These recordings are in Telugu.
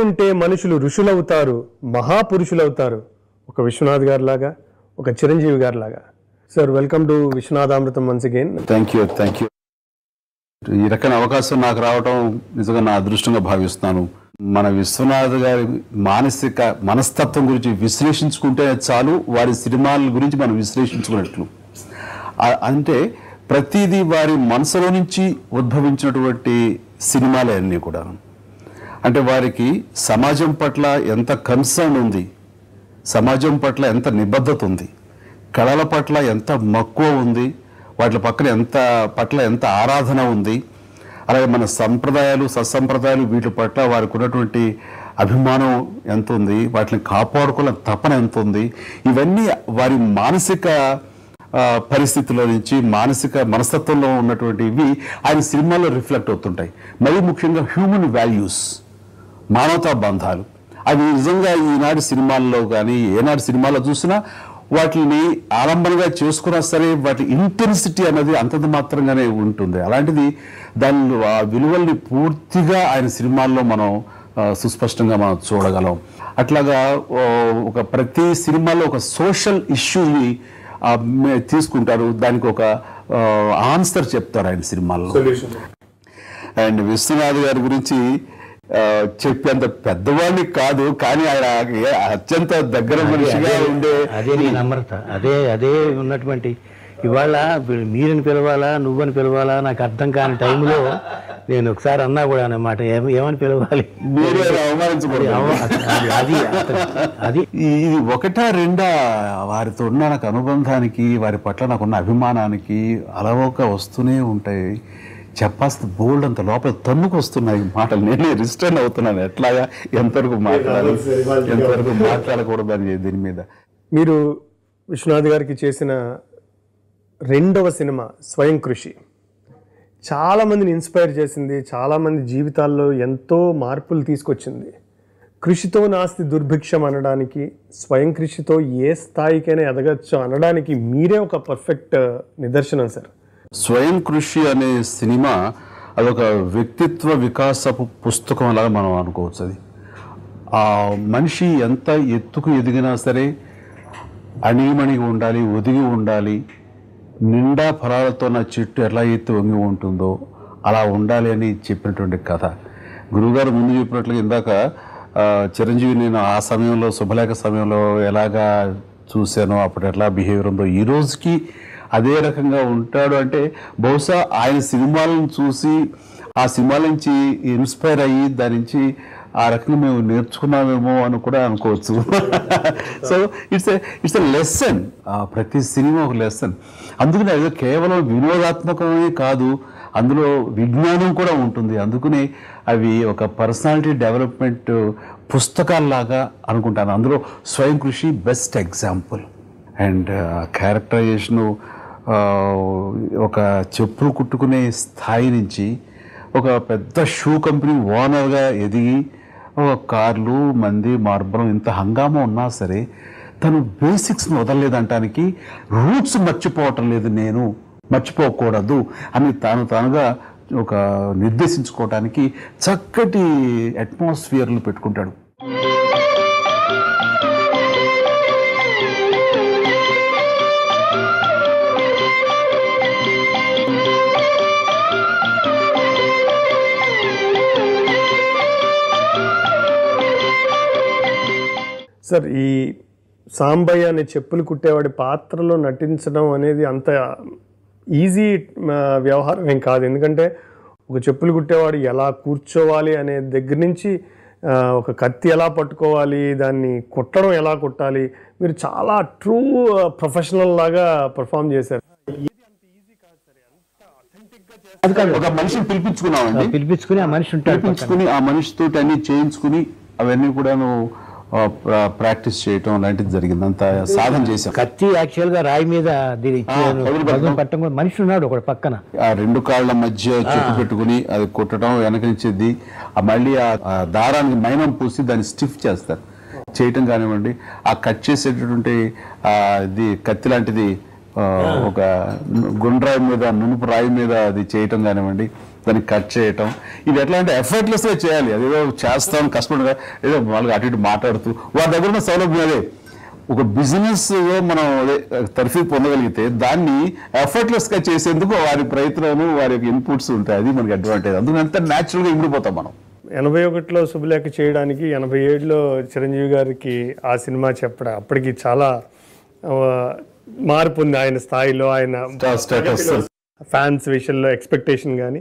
ఉంటే మనుషులు ఋషులవుతారు, మహాపురుషులవుతారు. ఒక విశ్వనాథ్ గారి లాగా, ఒక చిరంజీవి గారి లాగా. Sir, welcome to Vishwanathamrutham once again. Thank you. ఈ రకమైన అవకాశం నాకు రావడం నిజంగా నా అదృష్టంగా భావిస్తున్నాను. మన విశ్వనాథ్ గారి మానసిక మనస్తత్వం గురించి విశ్లేషించుకుంటే చాలు, వారి సినిమాల గురించి మనం విశ్లేషించుకున్నట్లు. అంటే ప్రతిదీ వారి మనసులో నుంచి ఉద్భవించినటువంటి సినిమాలే అన్నీ కూడా. అంటే వారికి సమాజం పట్ల ఎంత కన్సర్న్ ఉంది, సమాజం పట్ల ఎంత నిబద్ధత ఉంది, కళల పట్ల ఎంత మక్కువ ఉంది, వాటి పట్ల ఎంత ఆరాధన ఉంది, అలాగే మన సంప్రదాయాలు సత్సంప్రదాయాలు వీటి పట్ల వారికి ఉన్నటువంటి అభిమానం ఎంత ఉంది, వాటిని కాపాడుకోవాలని తపన ఎంత ఉంది, ఇవన్నీ వారి మానసిక పరిస్థితుల్లో నుంచి మానసిక మనస్తత్వంలో ఉన్నటువంటి ఇవి ఆయన సినిమాల్లో రిఫ్లెక్ట్ అవుతుంటాయి. మరీ ముఖ్యంగా హ్యూమన్ వాల్యూస్, మానవతా బంధాలు, అవి నిజంగా ఈనాటి సినిమాల్లో కానీ ఏనాటి సినిమాల్లో చూసినా వాటిని ఆలంబనగా చేసుకున్నా సరే వాటి ఇంటెన్సిటీ అనేది అంతంత మాత్రంగానే ఉంటుంది. అలాంటిది దాని ఆ విలువల్ని పూర్తిగా ఆయన సినిమాల్లో మనం సుస్పష్టంగా మనం చూడగలం. అట్లాగా ఒక ప్రతి సినిమాలో ఒక సోషల్ ఇష్యూని తీసుకుంటారు, దానికి ఒక ఆన్సర్ చెప్తారు ఆయన సినిమాల్లో. అండ్ విశ్వనాథ్ గారి గురించి చెప్పేంత పెద్దవాడిని కాదు, కానీ ఆయన అత్యంత దగ్గర మనిషిగా ఉండే అదే నేను నమ్రత, అదే ఉన్నటువంటి ఇవాళ మీరని పిలవాలా నువ్వని పిలవాలా నాకు అర్థం కాని టైంలో నేను ఒకసారి అన్నా కూడా అన్నమాట, ఏమని పిలవాలి, మీరే అవమానించకూడదు. అది ఇది ఒకటా రెండా వారితో ఉన్న నాకు అనుబంధానికి, వారి పట్ల నాకున్న అభిమానానికి అలవోక వస్తూనే ఉంటాయి. చెప్పాల్సిన బోల్డ్ అంత లోపల తన్నుకు వస్తున్నాయి మాటలు. నేనే రిస్టర్న్ అవుతున్నాను, ఎట్లాగా ఎంతవరకు మాట్లాడాలి ఎంతవరకు మాట్లాడకూడదు అని దీని మీద. మీరు విశ్వనాథ్ గారికి చేసిన రెండవ సినిమా స్వయం కృషి చాలామందిని ఇన్స్పైర్ చేసింది, చాలామంది జీవితాల్లో ఎంతో మార్పులు తీసుకొచ్చింది. కృషితో నాస్తి దుర్భిక్షం అనడానికి, స్వయం కృషితో ఏ స్థాయికైనా ఎదగచ్చు అనడానికి మీరే ఒక పర్ఫెక్ట్ నిదర్శనం సార్. స్వయం కృషి అనే సినిమా అదొక వ్యక్తిత్వ వికాసపు పుస్తకం అలాగా మనం అనుకోవచ్చు. అది ఆ మనిషి ఎంత ఎత్తుకు ఎదిగినా సరే అణిగిమణిగి ఉండాలి, ఒదిగి ఉండాలి, నిండా ఫలాలతో నా చెట్టు ఎలా ఎత్తు వంగి ఉంటుందో అలా ఉండాలి అని చెప్పినటువంటి కథ. గురువుగారు ముందు చెప్పినట్లుగా ఇందాక చిరంజీవి నేను ఆ సమయంలో శుభలేఖ సమయంలో ఎలాగా చూశానో, అప్పుడు ఎట్లా బిహేవియర్ ఉందో ఈ రోజుకి అదే రకంగా ఉంటాడు. అంటే బహుశా ఆయన సినిమాలను చూసి ఆ సినిమాల నుంచి ఇన్స్పైర్ అయ్యి దాని నుంచి ఆ రకంగా మేము నేర్చుకున్నామేమో అని కూడా అనుకోవచ్చు. సో ఇట్స్ ఎ లెసన్, ప్రతి సినిమా ఒక లెసన్. అందుకనే అది కేవలం వినోదాత్మకమే కాదు, అందులో విజ్ఞానం కూడా ఉంటుంది. అందుకనే అవి ఒక పర్సనాలిటీ డెవలప్మెంట్ పుస్తకాల్లాగా అనుకుంటాను. అందులో స్వయం కృషి బెస్ట్ ఎగ్జాంపుల్. అండ్ క్యారెక్టరైజేషను ఒక చెప్పులు కుట్టుకునే స్థాయి నుంచి ఒక పెద్ద షూ కంపెనీ ఓనర్గా ఎదిగి ఒక కార్లు మంది మార్బలం ఇంత హంగామా ఉన్నా సరే తను బేసిక్స్ని వదలలేదంటానికి, రూట్స్ మర్చిపోవటం లేదు, నేను మర్చిపోకూడదు అని తానుగా ఒక నిర్దేశించుకోవటానికి చక్కటి అట్మాస్ఫియర్లు పెట్టుకుంటాడు. సార్, ఈ సాంబయ్య అనే చెప్పులు కుట్టేవాడి పాత్రలో నటించడం అనేది అంత ఈజీ వ్యవహారం ఏం కాదు. ఎందుకంటే ఒక చెప్పులు కుట్టేవాడు ఎలా కూర్చోవాలి అనే దగ్గర నుంచి ఒక కత్తి ఎలా పట్టుకోవాలి, దాన్ని కుట్టడం ఎలా కుట్టాలి, మీరు చాలా ట్రూ ప్రొఫెషనల్ లాగా పర్ఫామ్ చేశారు. ఒక మనిషిని పిలిపించుకుని ఆ మనిషి ఉంటాడు, ఆ మనిషితో అన్ని చేయించుకుని అవన్నీ కూడాను ప్రాక్టీస్ చేయటం లాంటిది జరిగింది. అంత సాధన చేశాం. కత్తి యాక్చువల్ గా రాయి మీద పట్టడం, మనిషి ఉన్నాడు ఒక పక్కన, ఆ రెండు కాళ్ళ మధ్య చుట్టు పెట్టుకుని అది కుట్టడం, వెనక నుంచేది మళ్ళీ ఆ దారానికి మైనం పూసి దాన్ని స్టిఫ్ చేస్తారు చేయటం కానివ్వండి, ఆ కట్ చేసేటటువంటి ఇది కత్తి లాంటిది ఒక గుండ్రాయి మీద నునుపు రాయి మీద అది చేయటం కానివ్వండి, దాన్ని కట్ చేయటం, ఇది ఎట్లా అంటే ఎఫర్ట్లెస్గా చేయాలి. అదేదో చేస్తాం కష్టపడగా ఏదో వాళ్ళకి అటు ఇటు మాట్లాడుతూ వారి దగ్గర ఉన్న సౌలభ్యం అదే. ఒక బిజినెస్ మనం తర్ఫీ పొందగలిగితే దాన్ని ఎఫర్ట్లెస్గా చేసేందుకు వారి ప్రయత్నాలు వారి యొక్క ఇన్పుట్స్ ఉంటాయి. అది మనకి అడ్వాంటేజ్. అందుకంతా న్యాచురల్గా ఇమిడిపోతాం మనం. 81లో శుభలేఖ చేయడానికి 87లో చిరంజీవి గారికి ఆ సినిమా చెప్పడం అప్పటికి చాలా మార్పు ఉంది ఆయన స్థాయిలో, ఆయన ఫ్యాన్స్ విషయంలో ఎక్స్పెక్టేషన్. కానీ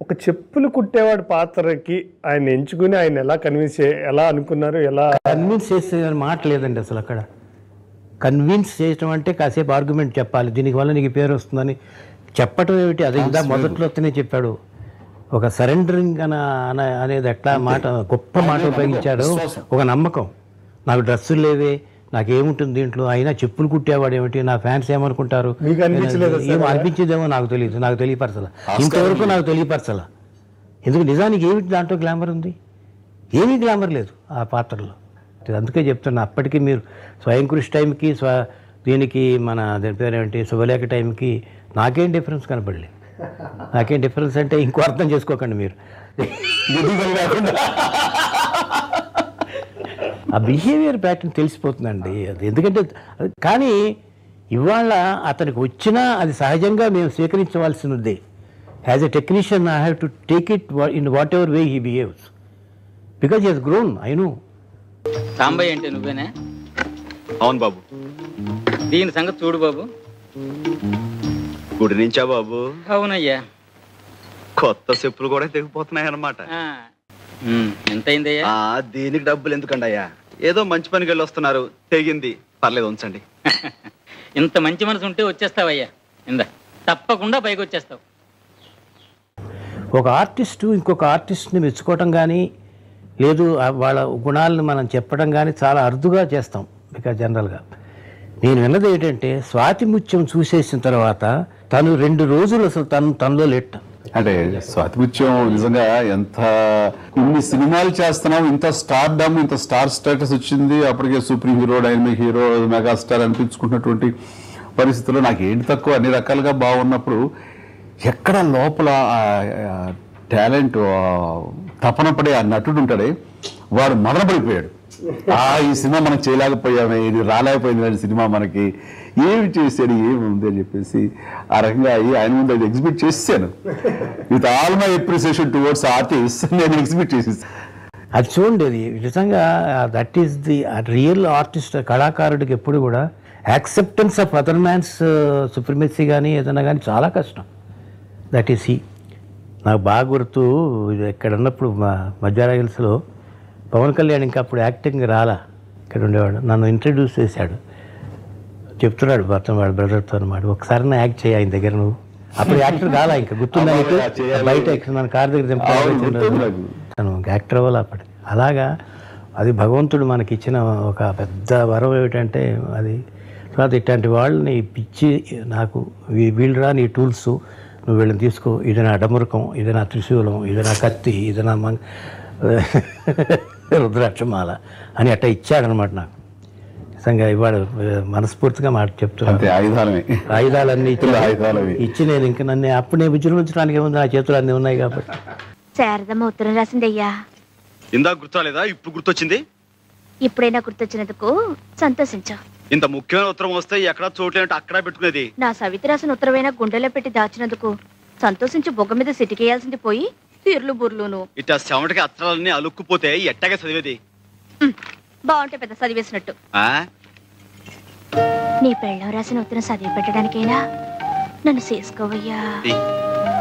ఒక చెప్పులు కుట్టేవాడి పాత్రకి ఆయన ఎంచుకుని ఆయన ఎలా ఎలా అనుకున్నారు, ఎలా కన్విన్స్ చేసే మాట లేదండి అసలు. అక్కడ కన్విన్స్ చేయటం అంటే కాసేపు ఆర్గ్యుమెంట్ చెప్పాలి, దీనివల్ల నీకు పేరు వస్తుందని చెప్పటం ఏమిటి, అది ఇంకా మొదట్లోనే చెప్పాడు. ఒక సరెండరింగ్ అనేది ఎట్లా మాట, గొప్ప మాట ఉపయోగించాడు. ఒక నమ్మకం, నాకు డ్రెస్సులు లేవే, నాకేముంటుంది దీంట్లో, అయినా చెప్పులు కుట్టేవాడు ఏమిటి, నా ఫ్యాన్స్ ఏమనుకుంటారు, ఏమో అనిపించేదేమో నాకు తెలియదు, నాకు తెలియపరచాల, ఇంతవరకు నాకు తెలియపరచాల. ఎందుకు నిజానికి ఏమిటి దాంట్లో గ్లామర్ ఉంది, ఏమీ గ్లామర్ లేదు ఆ పాత్రలో. అందుకే చెప్తున్నా, అప్పటికి మీరు స్వయం కృషి టైంకి దీనికి మన దాని పేరేంటి శుభలేఖ టైంకి నాకేం డిఫరెన్స్ కనపడలేదు. నాకేం డిఫరెన్స్ అంటే ఇంకో అర్థం చేసుకోకండి మీరు. ఆ బిహేవియర్ ప్యాటర్న్ తెలిసిపోతుందండి అది. ఎందుకంటే కానీ ఇవాళ అతనికి వచ్చినా అది సహజంగా మేము స్వీకరించవలసినదే. As a technician I have to take it in whatever way he behaves, because he has grown. I know. Sambaiah అంటే నువ్వేనా? అవును బాబు. దీని సంగతి చూడు బాబు. గుడి నుంచా బాబు? అవునయ్యా. కొత్త చెప్పులు కూడా తెగిపోతున్నాయి అన్నమాట. ఎంతైందయ్యా? దీనికి డబ్బులు ఎందుకండి అయ్యా, ఏదో మంచి పనికి వెళ్ళి వస్తున్నారు, తెగింది, పర్లేదు ఉంచండి. ఇంత మంచి మనసు ఉంటే వచ్చేస్తావయ్యా, ఇందా తప్పకుండా పైకి వచ్చేస్తావు. ఒక ఆర్టిస్టు ఇంకొక ఆర్టిస్ట్ని మెచ్చుకోవటం కానీ లేదు వాళ్ళ గుణాలను మనం చెప్పడం కానీ చాలా అరుదుగా చేస్తాం. బికాజ్ జనరల్గా నేను విన్నది ఏంటంటే, స్వాతి ముత్యం చూసేసిన తర్వాత తను 2 రోజులు అసలు తనలో లెట్ట. అంటే స్వాతిముత్యం నిజంగా ఎంత ఇన్ని సినిమాలు చేస్తున్నాం, ఇంత స్టార్ డమ్, ఇంత స్టార్ స్టేటస్ వచ్చింది, అప్పటికే super hero, dynamic hero, megastar అనిపించుకున్నటువంటి పరిస్థితుల్లో నాకు ఏంటి తక్కువ, అన్ని రకాలుగా బాగున్నప్పుడు ఎక్కడ లోపల టాలెంట్ తపన పడే ఆ నటుడు ఉంటాడే, వాడు మదనపడిపోయాడు. ఈ సినిమా మనం చేయలేకపోయామే, ఇది రాలేకపోయింది సినిమా, మనకి ఏమి చేశాడు, ఏముంది అని చెప్పేసి ఆ రకంగా ఆయన ముందు అది ఎగ్జిబిట్ చేసాను. With all my appreciation towards artist నేను ఎగ్జిబిట్ చేసేసాను. అది చూడండి, అది నిజంగా that is the real artist. కళాకారుడికి ఎప్పుడు కూడా acceptance of other man's supremacy కానీ ఏదైనా కానీ చాలా కష్టం. That is he. నాకు బాగా గుర్తు, ఇక్కడ ఉన్నప్పుడు మా మధ్యాహ్న హిల్స్లో పవన్ కళ్యాణ్ ఇంకా అప్పుడు యాక్టింగ్ రాలా, ఇక్కడ ఉండేవాడు, నన్ను ఇంట్రడ్యూస్ చేశాడు. చెప్తున్నాడు మొత్తం వాడు బ్రదర్తో అనమాట, ఒకసారి నా యాక్ట్ చేయి ఆయన దగ్గర, నువ్వు అప్పుడు యాక్టర్ కాలా, ఇంకా గుర్తుందా నీకు, బయట నన్ను కార్ దగ్గర తను యాక్టర్ అవ్వాలి అప్పటికి. అలాగా అది భగవంతుడు మనకి ఇచ్చిన ఒక పెద్ద వరం ఏమిటంటే అది. తర్వాత ఇట్లాంటి వాళ్ళని పిచ్చి, నాకు వీళ్ళరా నీ టూల్స్, నువ్వు వీళ్ళని తీసుకో, ఇది నా అడమురకం, ఇది నా త్రిశూలం, ఇది నా కత్తి, ఇది నా రుద్రాక్షమాల అని అట్లా ఇచ్చాడనమాట నాకు. నిజంగా ఇవాడు మనస్ఫూర్తిగా మాట చెప్తున్నాను. ఆయుధాలన్నీ ఇచ్చి నేను ఇంకా నన్ను అప్పుడు నేను విజృంభించడానికి ఏముంది, నా చేతులు అన్నీ ఉన్నాయి కాబట్టి. శారదమ్మ ఉత్తరం రాసింది అయ్యా. ఇందాక గుర్తురాలేదా, ఇప్పుడు గుర్తొచ్చింది? ఇప్పుడైనా గుర్తొచ్చినందుకు సంతోషించా. ఇంత ముఖ్యమైన ఉత్తరం వస్తే ఎక్కడ చోట్లేంటే అక్కడ పెట్టుకునేది. నా సవితి రాసిన ఉత్తరమైనా గుండెలో పెట్టి దాచినందుకు సంతోషించి బొగ్గ మీద సిటికేయాల్సింది పోయి తీర్లు బుర్లును. ఇట్లా చెమటకి అత్తరాలన్నీ అలుక్కుపోతే ఎట్టాగే చదివేది? బాగుంటే పెద్ద చదివేసినట్టు. నీ పెళ్ళం రాసిన ఉత్తరం చదివి పెట్టడానికైనా నన్ను చేసుకోవయ్యా.